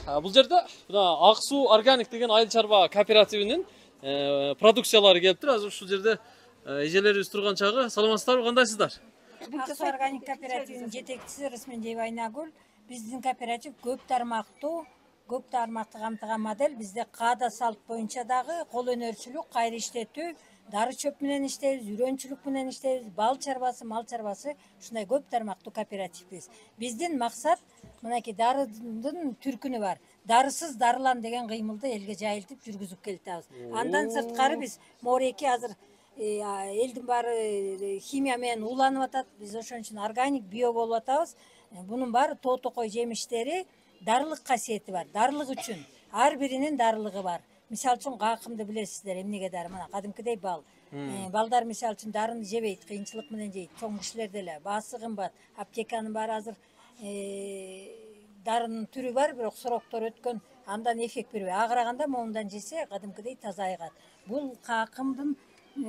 Бул жерде Ак суу органик деген айыл чарба кооперативинин продукциялары келиптир. Азыр ушул жерде эжелерибиз турган чагы. Саламатсыздарбы, кандайсыздар? Ак суу органик кооперативинин жетекчиси Рысмендиева Айнагүл. Биздин кооператив көп тармактуу камтыган модель. Бизде каада салт боюнча дагы кол өнөрчүлүк, кайры иштетүү, дары чөп менен иштейбиз, үрөнчүлүк менен иштейбиз, бал чарбасы, мал чарбасы, ушундай көп тармактуу кооперативбиз. Биздин максат мынакей дарынын түркүнү бар. Дарысыз дарылан деген кыймылды элге жайылтып жүргүзүп келатабыз. Андан сырткары биз мореки азыр элдин баары химия менен ууланып атат. Биз ошон үчүн органик био болуп атабыз. Бунун баары тоо токой жемиштери дарылык касиети бар. Дарылык үчүн ар биринин дарылыгы бар. Мисалы үчүн какымды билесиздер, эмнеге дары? Мына кадимкидей бал. Балдар мисалы үчүн дарыны жебейт, кыйынчылык менен жейт. Чоң кишилер деле баасы кымбат. Аптеканын баары азыр дарынын түрү бар, бирок сроктор өткөн, андан эффект бербей. Агыраганда моундан жесе кадимкидей таза айгат. Бул какымдын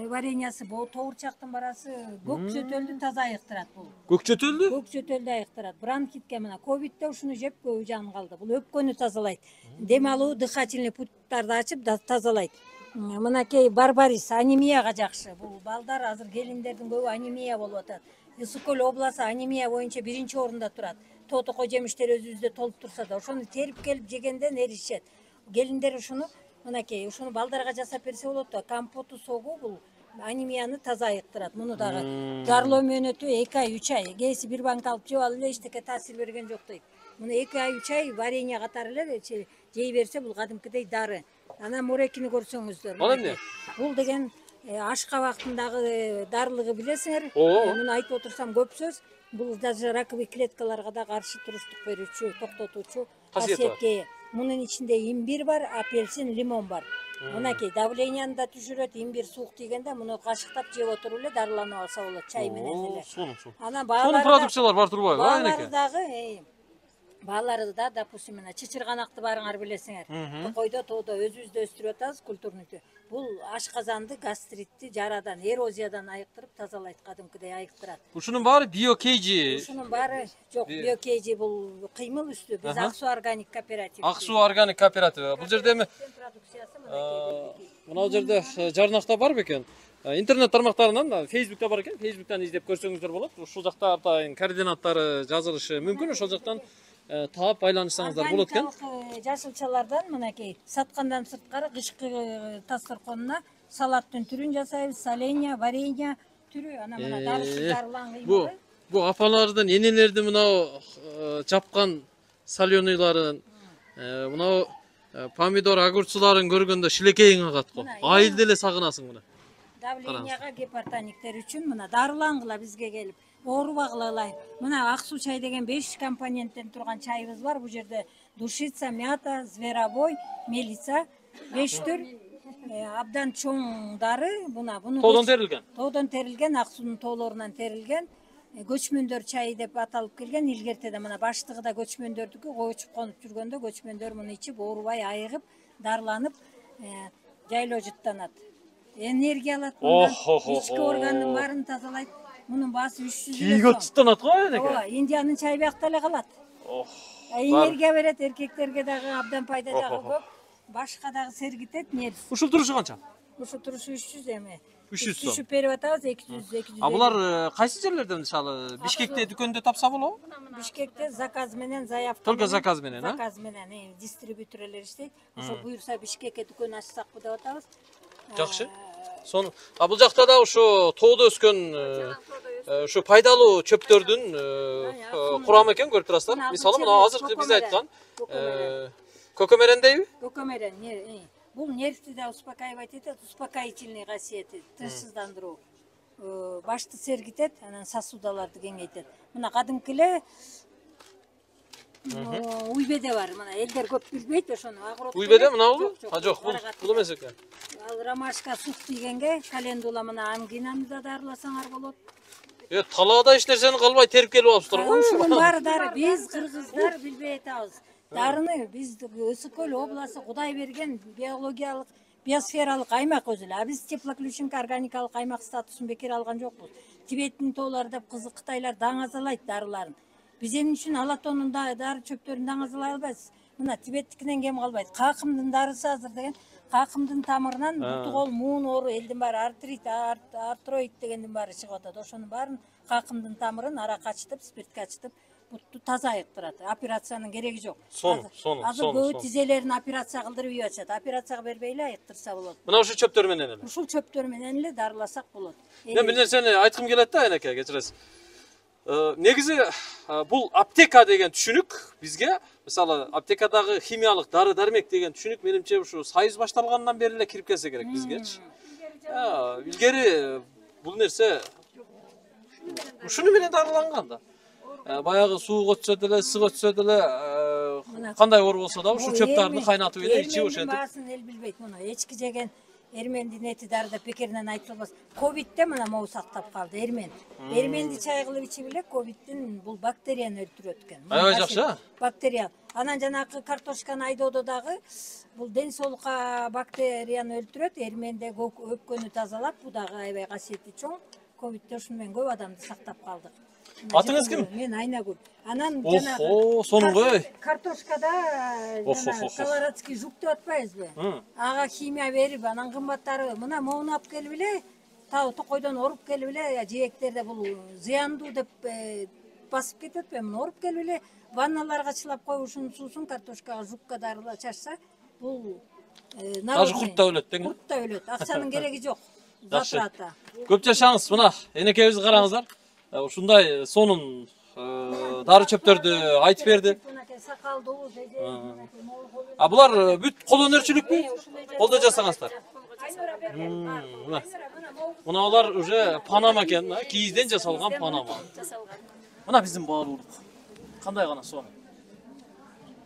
вареньясы, бул тоорчактын барасы көк чөтөлдү таза айыктырат бул. Көк чөтөлдү? Көк чөтөлдү айыктырат. Бронхитке мына ковидте ушуну жеп көбү жан калды. Бул өпкөнү тазалайт. Дем алуу, дыхательный путтарды ачып тазалайт. Мынакей барбарис анемияга жакшы. Бул балдар азыр келиндердин көбү анемия болуп атат. Ысык көл обласы анемия боюнча 1-орунда турат. Тоо токой жемиштер өзүбүздө толуп турса да, ошону терип келип жегенден эришет. Келиндер ушуну мынакей ушуну балдарга жасап берсе болот да. Компоту, согу бул анемияны таза айыктырат. Муну дагы дарылоо мөөнөтү 2 ай, 3 ай. Кээси бир банка алып жеп алып эле эчтеке таасир берген жок дейт. Муну 2 ай, 3 ай варенье катары эле жей берсе бул кадимкидей дары. Анан морекини көрсөңүздөр. Ал эмне? Бул деген аш кабактындагы дарылыгы билесиңер. Муну айтып отурсам көп сөз. Бул даже раковый клеткаларга да каршы туруштук берүүчү, токтотуучу касиетке. Мунун ичинде имбир бар, апельсин, лимон бар. Мынакей давленияны да түшүрөт, имбир суук тийгенде муну кашыктап жеп отуруп эле дарыланып алса болот, чай менен эле. Анан продукциялар бар турбайбы? Баалары дагы баалары да, допустим, мына чычырганакты баарыңар билесиңер. Токойдо, тоодо өзүбүздө өстүрүп атабыз, культурнуйду. Бул ашказанды, гастритти, жарадан, эрозиядан айыктырып тазалайт, кадимкидей айыктырат. Ушунун баары биокейжи. Ушунун баары жок, биокейжи бул кыймыл үстү. Биз Ак суу органик кооператив. Ак суу органик кооперативи. Бул жерде эми мына жерде жарнакта бар бекен. Интернет тармактарынан Facebook'ta бар экен. Facebook'тан издеп көрсөңүздөр болот. Ушул жакта координаттары жазылышы мүмкүн. Ошол жактан таап байланышсаңыздар болот экен. Жашылчалардан мынакей саткандан сырткары кышкы дасторконуна салаттын түрүн жасайбыз, соленья, варенье түрү, анан мына дарысыз дарылан кыймылы. Бу апалардын, энелердин мына чапкан соленыйларын, мына помидор, огурчуларын көргөндө шилекейиң агат го. Айыл деле сагынасың мына. Давленияга, гипертониктер үчүн мына дарылангыла бизге келип, оорубагыла. Мына ак суу чай деген 5 компоненттен турган чайыбыз бар. Бул жерде душица, мята, зверобой, мелиса, 5 түр абдан чоң дары. Буну тоодон терилген. Тоодон терилген, ак суунун тоолорунан терилген. Көчмөндөр чайы деп аталып келген. Илгертеде мына баштыгы да көчмөндөрдүкү, көчүп конуп жүргөндө көчмөндөр муну ичип оорубай, айыгып, дарыланып, жайлоо жыттанат. Энергия алат, ички органдын баарын тазалайт. Мунун баасы 300 сом. Тийгөт жыттанат го энеке. Ооба, Индиянын чай биякта эле калат. Энергия берет, эркектерге дагы абдан пайда дагы көп. Башка дагы сергитет, нерв. Ушул турушу канча? Ушул турушу 300 эми. 300 сом. Түшүп берип атабыз 200. А булар кайсы жерлерде мисалы Бишкекте дүкөндө тапса болобу? Бишкекте заказ менен, заявка. Только заказ менен, Заказ менен, дистрибьюторлор иштейт. Ошо буйрса Бишкекке дүкөн ачсакпы деп атабыз. Жакшы. Бул жакта да ушу тоодо өскөн ушу пайдалуу чөптөрдүн курамы экен, көрүп турасыздар. Мисалы мына азыркы биз айткан көкөмерен дейби? Көкөмерен. Бул нервти да успокаивать этет, успокоительный касиети, тынчсыздандыруу. Башты сергитет, анан сосудаларды кеңейтет. Мына кадимки эле уйбеде бар. Мына элдер көп билбейт ошону. Уйбеде мынабы? Жок, бул эмес экен. Ал ромашка сук тийгенге, календула мына ангинаны да дарыласаңар болот. Талаада эч нерсени калбай терип келип алыпсыздар го. Ушунун баары дары биз кыргыздар билбей атабыз. Дарыны биз Ысык көл обласы Кудай берген биологиялык, биосфералык аймак өзү эле. Биз теплоключенка органикалык аймак статусун бекер алган жокпуз. Тибеттин тоолары деп Кытайлар даңазалайт дарыларын. Биз эмне үчүн Алатоонун дары чөптөрүн даңазалай албайбыз? Мына Тибеттикинен кем калбайт. Какымдын дарысы азыр деген какымдын тамырынан буту кол муун оору элдин баары артрит, артроид дегендин баары чыгып атат. Ошонун баарын какымдын тамырын аракка ачтып, спиртке ачтып бутту таза айыктырат. Операциянын кереги жок. Азыр көбү тизелерин операция кылдырып ийип атышат. Операцияга бербей эле айыктырса болот. Мына ушул чөптөр менен эле. Ушул чөптөр менен эле дарыласак болот. Мен бир нерсени айткым келет да, энеке, кечиресиз. Негизи бул аптека деген түшүнүк бизге, мисалы, аптекадагы химиялык дары дармек деген түшүнүк менимче ушу Союз башталгандан бери эле кирип келсе керек бизгечи. Илгери бул нерсе ушуну менен дарыланган да. Баягы суу өтсө деле, ысык өтсө деле, кандай оор болсо да ушу чөптөрдү кайнатып эле ичип ошентип. Баасын эл билбейт муну. Эчки жеген эрмендин эти дары деп бекеринен айтылбас. Ковидте мына могу сактап калды эрмен. Эрменди чай кылып ичип эле ковидтин бул бактерияны өлтүрөт экен. Аябай жакшы. Бактерия. Анан жанакы картошканы айдоодо дагы бул ден соолукка бактерияны өлтүрөт, эрменде өпкөнү тазалап, бу дагы аябай касиети чоң. Ковидте ушуну менен көп адамды сактап калдык. Атыңыз ким? Мен Айнагүл. Анан Охо, сонуңгой. Картошкада колорадский жук деп атпайбызбы? Ага химия берип, анан кымбаттары мына моуну алып келип эле, тау токойдон оруп келип эле, жээктерде бул зыяндуу деп басып кетет эми, муну оруп келип эле ванналарга чылап коюп ушунун суусун картошкага, жукка дарыла чачса, бул Даже курт да өлөт дең. Курт да өлөт. Акчанын кереги жок. Жакшы. Затрата. Көп жашаңыз, мына энекебизди караңыздар. Ушундай сонун дары чөптөрдү айтып берди. Сакалдуу, Булар бүт кол өнөрчүлүкпү? Колдо жасаңыздар. Мына алар уже панама экен, кийизден жасалган панама. Мына биздин баалуулук. Кандай гана сонун.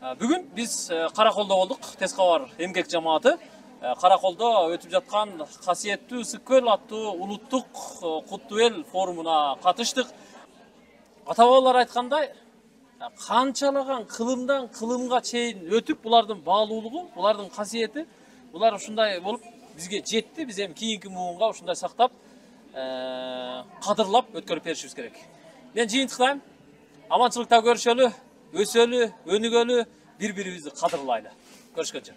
Бүгүн биз Караколдо болдук, тез кабар эмгек жамааты. Караколдо өтүп жаткан касиеттүү Ысык-Көл аттуу улуттук куттуу эл форумуна катыштык. Ата бабалар айткандай, канчалаган кылымдан кылымга чейин өтүп, булардын баалуулугу, булардын касиети, булар ушундай болуп бизге жетти. Биз эми кийинки муунга ушундай сактап, кадырлап өткөрүп беришибиз керек. Мен жыйынтыктайм. Аманчылыкта көрүшөлү, өсөлү, өнүгөлү, бири-бирибизди кадырлайлы. Көрүшкөнчө.